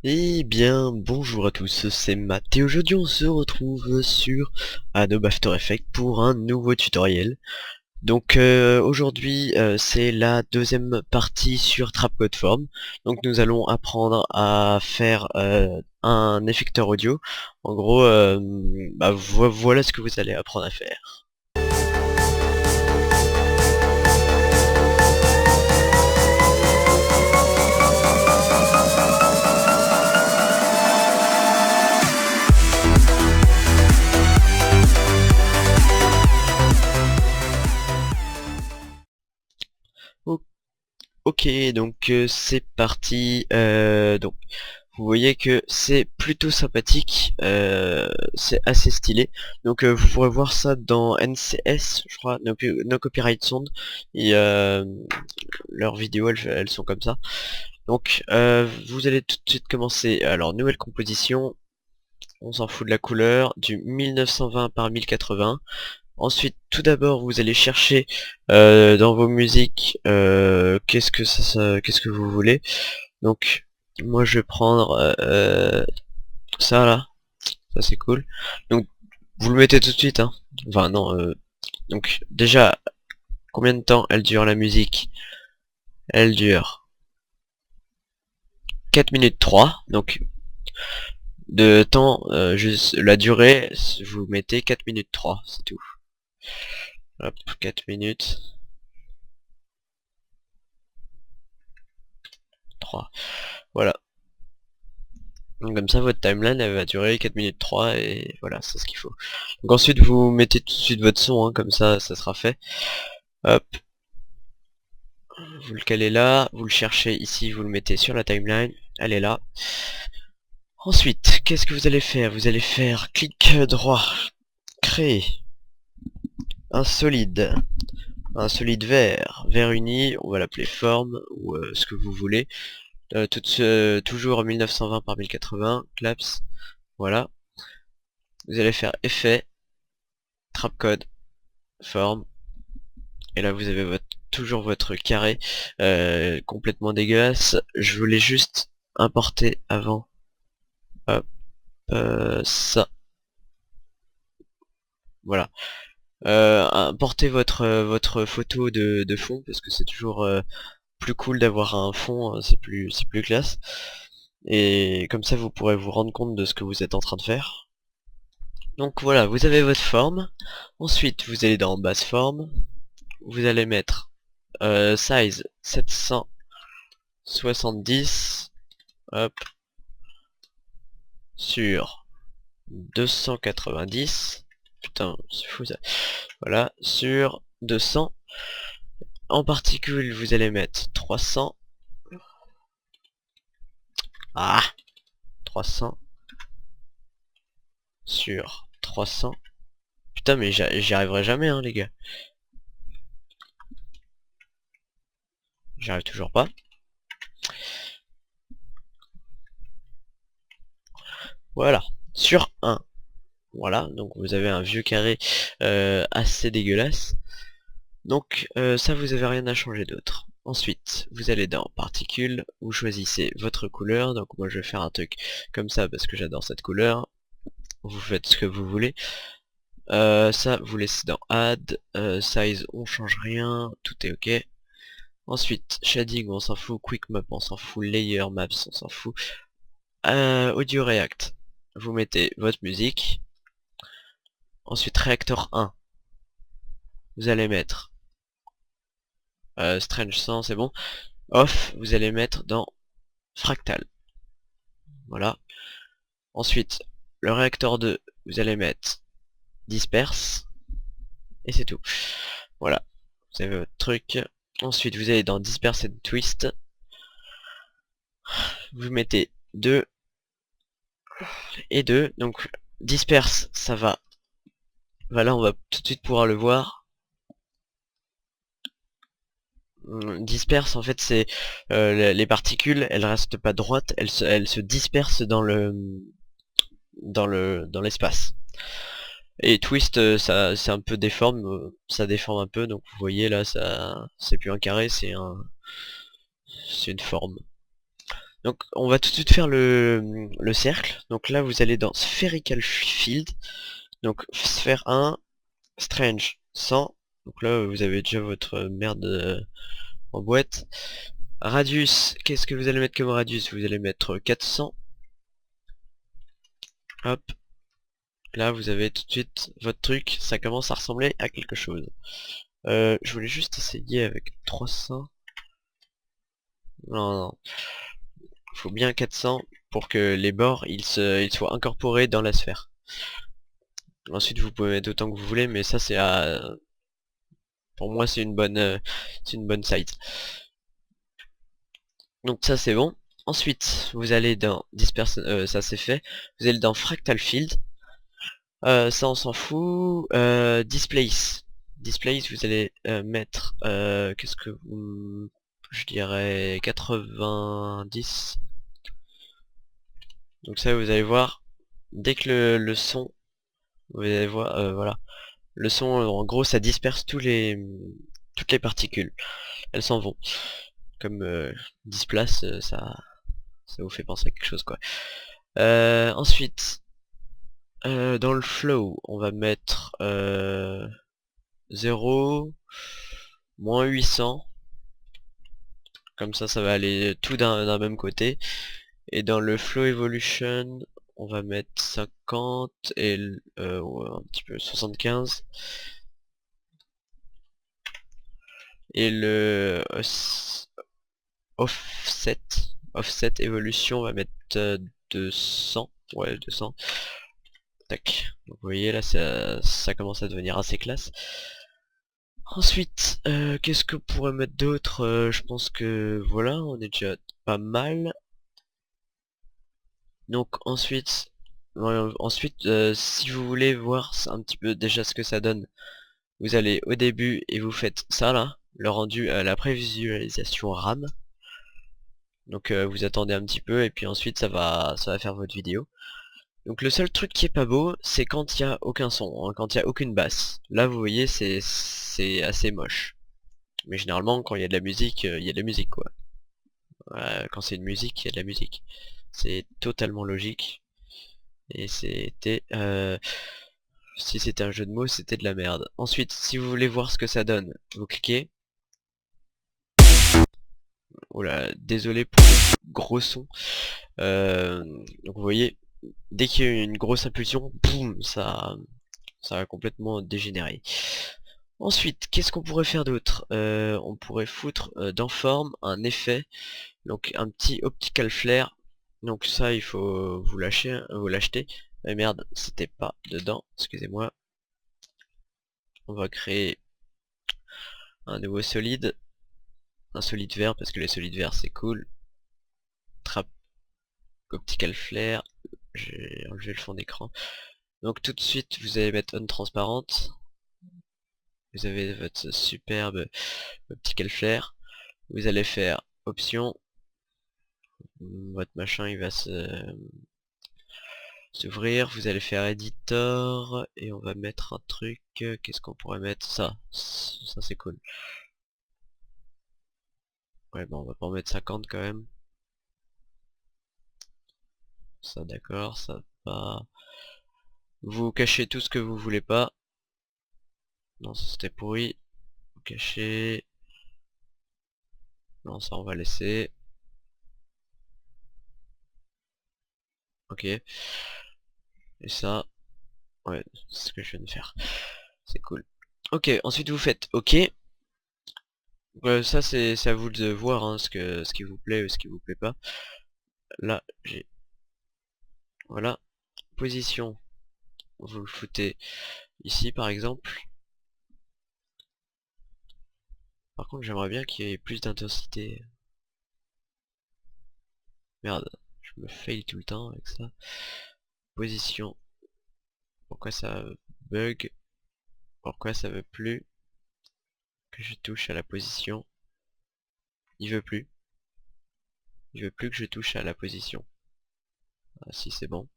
Eh bien, bonjour à tous, c'est Matt et aujourd'hui on se retrouve sur Adobe After Effects pour un nouveau tutoriel. Donc aujourd'hui c'est la deuxième partie sur Trapcode Form. Donc nous allons apprendre à faire un effecteur audio. En gros, voilà ce que vous allez apprendre à faire. Ok, donc c'est parti. Donc vous voyez que c'est plutôt sympathique, c'est assez stylé. Donc vous pourrez voir ça dans NCS, je crois, No Copyright Sound. Et leurs vidéos, elles sont comme ça. Donc vous allez tout de suite commencer. Alors nouvelle composition, on s'en fout de la couleur, du 1920 par 1080. Ensuite, tout d'abord, vous allez chercher dans vos musiques qu'est-ce que vous voulez. Donc, moi, je vais prendre ça là. Ça c'est cool. Donc, vous le mettez tout de suite, hein. Enfin non. Donc, déjà, combien de temps elle dure la musique? Elle dure 4 minutes 3. Donc, de temps, juste la durée, vous mettez 4 minutes 3, c'est tout. Hop, 4 minutes 3. Voilà. Donc comme ça votre timeline elle va durer 4 minutes 3 et voilà, c'est ce qu'il faut. Donc ensuite vous mettez tout de suite votre son, hein, comme ça sera fait. Hop, vous le calez là, vous le cherchez ici, vous le mettez sur la timeline, elle est là. Ensuite, qu'est-ce que vous allez faire? Vous allez faire clic droit, créer un solide, vert, vert uni, on va l'appeler forme ou ce que vous voulez. Toujours 1920 par 1080, claps, voilà. Vous allez faire effet, trapcode, forme, et là vous avez toujours votre carré complètement dégueulasse. Je voulais juste importer avant, hop, ça, voilà. Importez votre photo de fond parce que c'est toujours plus cool d'avoir un fond, c'est plus classe. Et comme ça vous pourrez vous rendre compte de ce que vous êtes en train de faire. Donc voilà, vous avez votre forme. Ensuite vous allez dans base forme, vous allez mettre size 770, hop, sur 290, putain c'est fou ça, voilà, sur 200, en particules vous allez mettre 300, 300, sur 300, putain mais j'y arriverai jamais hein les gars, j'y arrive toujours pas, voilà, sur 1, voilà, donc vous avez un vieux carré assez dégueulasse. Donc ça vous avez rien à changer d'autre. Ensuite, vous allez dans particules, vous choisissez votre couleur, donc moi je vais faire un truc comme ça parce que j'adore cette couleur. Vous faites ce que vous voulez. Ça vous laissez dans add, size on change rien, tout est ok. Ensuite, shading on s'en fout, quick map on s'en fout, layer maps on s'en fout. Audio react, vous mettez votre musique. Ensuite reactor 1, vous allez mettre strange 100 c'est bon. Off, vous allez mettre dans fractal. Voilà. Ensuite, le réacteur 2, vous allez mettre disperse. Et c'est tout. Voilà. Vous avez votre truc. Ensuite, vous allez dans disperse and twist. Vous mettez 2 et 2. Donc, disperse, ça va. Voilà, on va tout de suite pouvoir le voir. Disperse, en fait, c'est les particules, elles restent pas droites, elles se dispersent dans l'espace. Et twist, ça c'est un peu déforme, ça déforme un peu, donc vous voyez là, ça c'est plus un carré, c'est une forme. Donc on va tout de suite faire le cercle. Donc là vous allez dans Spherical Field. Donc sphère 1, Strange 100. Donc là vous avez déjà votre merde en boîte. Radius, qu'est-ce que vous allez mettre comme radius? Vous allez mettre 400. Hop. Là vous avez tout de suite votre truc. Ça commence à ressembler à quelque chose. Je voulais juste essayer avec 300. Non, non. Il faut bien 400 pour que les bords ils soient incorporés dans la sphère. Ensuite vous pouvez mettre autant que vous voulez, mais ça c'est à... Pour moi c'est une bonne size. Donc ça c'est bon. Ensuite vous allez dans ça c'est fait. Vous allez dans Fractal Field. Ça on s'en fout. Displace. Displace vous allez mettre qu'est-ce que je dirais 90. Donc ça vous allez voir dès que le son, vous allez voir voilà, le son en gros ça disperse toutes les particules, elles s'en vont. Comme displace, ça vous fait penser à quelque chose quoi. Ensuite dans le flow on va mettre 0 moins 800, comme ça va aller tout d'un même côté. Et dans le flow evolution on va mettre 50 et ouais, un petit peu 75. Et le offset évolution on va mettre 200. Ouais, 200. Tac. Donc vous voyez là ça commence à devenir assez classe. Ensuite qu'est-ce que pourrait mettre d'autre? Je pense que voilà, on est déjà pas mal. Donc ensuite si vous voulez voir un petit peu déjà ce que ça donne, vous allez au début et vous faites ça là, le rendu à la prévisualisation RAM. Donc vous attendez un petit peu et puis ensuite ça va faire votre vidéo. Donc le seul truc qui est pas beau, c'est quand il y a aucun son, hein, quand il y a aucune basse. Là vous voyez c'est assez moche. Mais généralement quand il y a de la musique, il y a de la musique quoi. Quand c'est une musique, il y a de la musique. C'est totalement logique. Et c'était si c'était un jeu de mots, c'était de la merde. Ensuite, si vous voulez voir ce que ça donne, vous cliquez. Oh là, désolé pour le gros son. Donc vous voyez, dès qu'il y a une grosse impulsion, boum, ça va complètement dégénérer. Ensuite, qu'est-ce qu'on pourrait faire d'autre? On pourrait foutre dans forme un effet, donc un petit optical flare. Donc ça, il faut vous l'acheter. Mais merde, c'était pas dedans, excusez-moi. On va créer un nouveau solide, un solide vert parce que les solides verts c'est cool. Trap optical flare, j'ai enlevé le fond d'écran. Donc tout de suite vous allez mettre on transparente. Vous avez votre superbe optical flare. Vous allez faire option. Votre machin il va s'ouvrir. Vous allez faire editor et on va mettre un truc. Qu'est-ce qu'on pourrait mettre? Ça c'est cool. Ouais bon on va pas en mettre 50 quand même. Ça d'accord, ça va. Vous cachez tout ce que vous voulez pas. Non ça c'était pourri. Vous cachez. Non ça on va laisser. Ok. Et ça. Ouais, c'est ce que je viens de faire. C'est cool. Ok, ensuite vous faites OK. Ça c'est à vous de voir hein, ce qui vous plaît ou ce qui vous plaît pas. Là j'ai voilà. Position. Vous le foutez ici par exemple. Par contre j'aimerais bien qu'il y ait plus d'intensité. Merde, je me fail tout le temps avec ça. Position. Pourquoi ça bug? Pourquoi ça veut plus que je touche à la position? Il veut plus. Il veut plus que je touche à la position. Ah si c'est bon.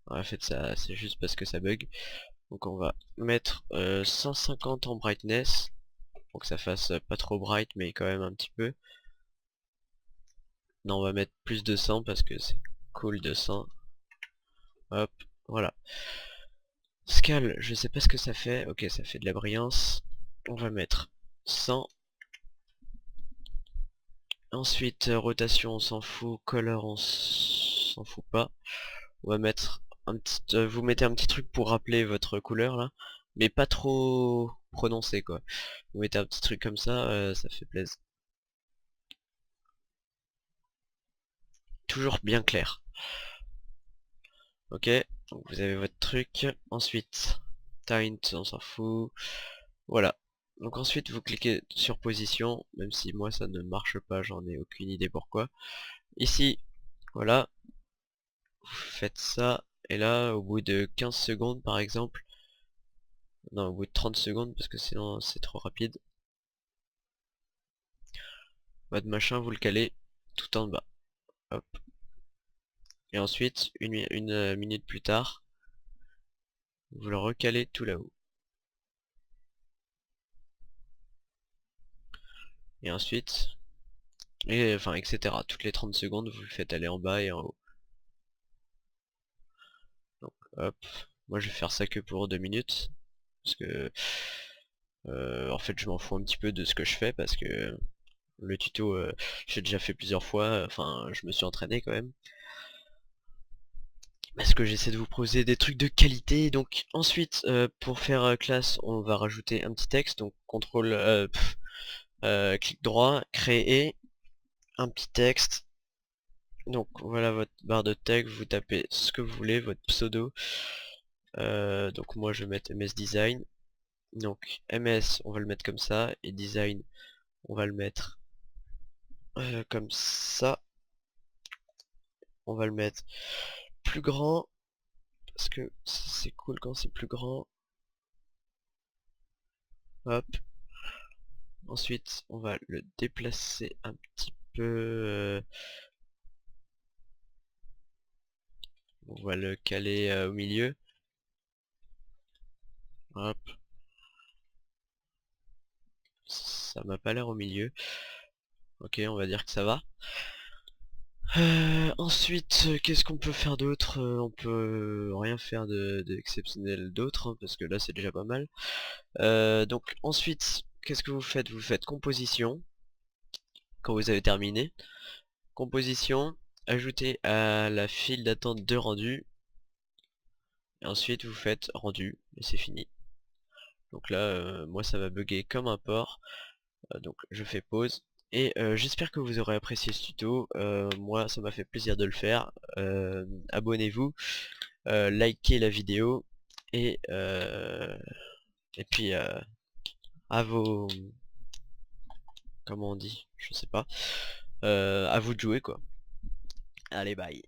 En fait ça c'est juste parce que ça bug. Donc on va mettre 150 en brightness pour que ça fasse pas trop bright mais quand même un petit peu. Non, on va mettre plus de 100 parce que c'est cool de 100. Hop, voilà. Scale, je sais pas ce que ça fait. Ok, ça fait de la brillance. On va mettre 100. Ensuite, rotation, on s'en fout. Color, on s'en fout pas. On va mettre un petit... vous mettez un petit truc pour rappeler votre couleur là. Mais pas trop prononcé quoi. Vous mettez un petit truc comme ça fait plaisir. Toujours bien clair. Ok, donc vous avez votre truc. Ensuite, Tint, on s'en fout. Voilà. Donc ensuite vous cliquez sur position, même si moi ça ne marche pas, j'en ai aucune idée pourquoi. Ici, voilà, vous faites ça, et là au bout de 15 secondes par exemple, non au bout de 30 secondes parce que sinon c'est trop rapide, votre machin vous le calez tout en bas. Hop. Et ensuite, une minute plus tard, vous le recalez tout là-haut. Et ensuite, et enfin etc. Toutes les 30 secondes vous le faites aller en bas et en haut. Donc hop, moi je vais faire ça que pour 2 minutes. Parce que en fait je m'en fous un petit peu de ce que je fais parce que le tuto j'ai déjà fait plusieurs fois, enfin je me suis entraîné quand même. Parce que j'essaie de vous proposer des trucs de qualité. Donc ensuite pour faire classe on va rajouter un petit texte. Donc contrôle clic droit, créer un petit texte. Donc voilà votre barre de texte, vous tapez ce que vous voulez, votre pseudo. Donc moi je vais mettre MS Design. Donc MS on va le mettre comme ça et Design on va le mettre comme ça. On va le mettre plus grand parce que c'est cool quand c'est plus grand. Hop. Ensuite on va le déplacer un petit peu. On va le caler au milieu. Hop. Ça m'a pas l'air au milieu. Ok, on va dire que ça va. Ensuite, qu'est-ce qu'on peut faire d'autre? On peut rien faire d'exceptionnel d'autre, hein, parce que là c'est déjà pas mal. Donc ensuite, qu'est-ce que vous faites? Vous faites composition, quand vous avez terminé. Composition, ajouter à la file d'attente de rendu, et ensuite vous faites rendu, et c'est fini. Donc là, moi ça va bugger comme un porc, donc je fais pause. Et j'espère que vous aurez apprécié ce tuto, moi ça m'a fait plaisir de le faire. Abonnez-vous, likez la vidéo, et, puis à vos... comment on dit? Je sais pas. À vous de jouer quoi. Allez bye.